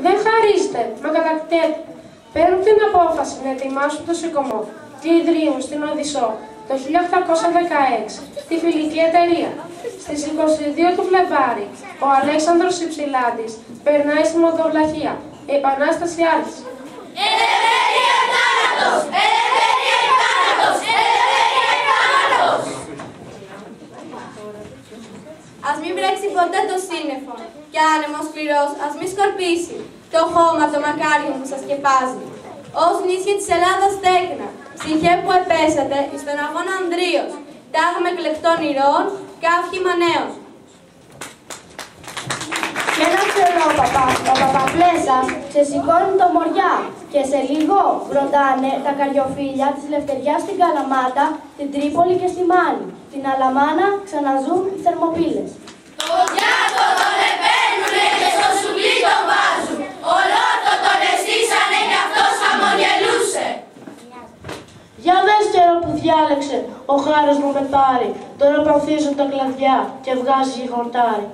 Δεν χαρίζεται, μα κατακτιέται. Παίρνουν την απόφαση να ετοιμάσουν το σηκωμό και ιδρύουν στην Οδυσσό το 1816 τη φιλική εταιρεία. Στις 22 του Φλεβάρι, ο Αλέξανδρος Υψηλάντης περνάει στη Μοδοβλαχία. Η Επανάσταση άρχισε. Ελευθερία ή θάνατος! Ελευθερία ή θάνατος! Ελευθερία ή θάνατος! Ας μην βρέξει ποτέ το σύννεφο και άνεμος σκληρός ας μην σκορπίσει το χώμα το μακάριο που σας σκεπάζει. Ως νήσια της Ελλάδας τέκνα, ψυχέ που επέσατε εις τον αγώνα Ανδρείος, τάγμα εκλεκτών ηρώων, καύχημα νέων. Και ένα ξερό ο Παπαπλέσσας ξεσηκώνει το Μοριά και σε λίγο βροντάνε τα καριοφύλια της Λευτεριάς στην Καλαμάτα, την Τρίπολη και στη Μάνη. Την Αλαμάνα ξαναζούν οι Θερμοπύλες. Το Γιάτο τον επαίρνουνε και στο σουβλί τον βάζουν. Ολότο τον αισθήσανε κι αυτός χαμογελούσε. Για δες καιρό που διάλεξε ο χάρος μου πετάρει. Τώρα πανθίζουν τα κλαδιά και βγάζει χορτάρι.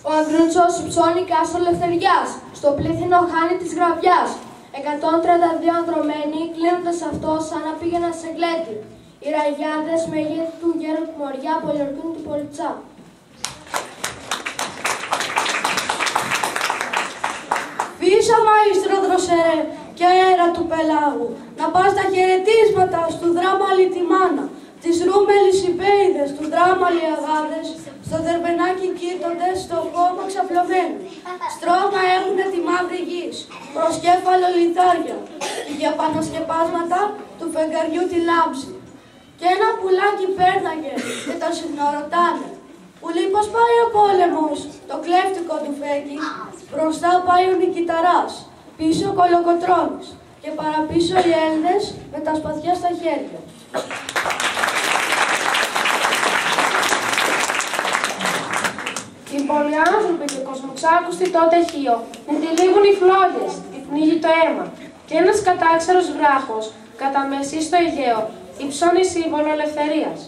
Ο Ανδρούτσος ψώνει κάστρο Ελευθεριάς, στο πλήθυνο χάνει της γραβιάς. 132 ανδρωμένοι κλείνονται σε αυτό σαν να πήγαιναν σε γλέτη. Οι ραγιάδες με ηγέτη του γέρου του Μοριά πολιορκούν την Πολιτσά. Φύσα μαΐστρο δροσερέ και αέρα του πελάγου, να πας τα χαιρετίσματα στου δράμαλοι τη μάνα, τις ρούμελης υπέιδες, του δράμαλοι αγάδες, στο δερβενάκι κοίτοντες, στο κόμμα ξαπλωμένους. Στρώμα έχουνε τη μαύρη γης, προσκέφαλο λιθάρια, και για πανασκεπάσματα του φεγγαριού τη λάμψη. Και ένα πουλάκι πέρναγε και τον συνορωτάνε. Πουλί, πώς πάει ο πόλεμος, το κλέφτικο του φέκει, μπροστά πάει ο Νικηταράς, πίσω ο Κολοκοτρώνης και παραπίσω οι Έλληνες με τα σπαθιά στα χέρια. Οι πολυάνθρωποι και κοσμοξάκουστοι τότε χείο, με τυλίγουν οι φλόγες, πνίγει το αίμα, και ένας κατάξερος βράχος, κατά μεσή στο Αιγαίο, υψώνει σύμβολο ελευθερίας.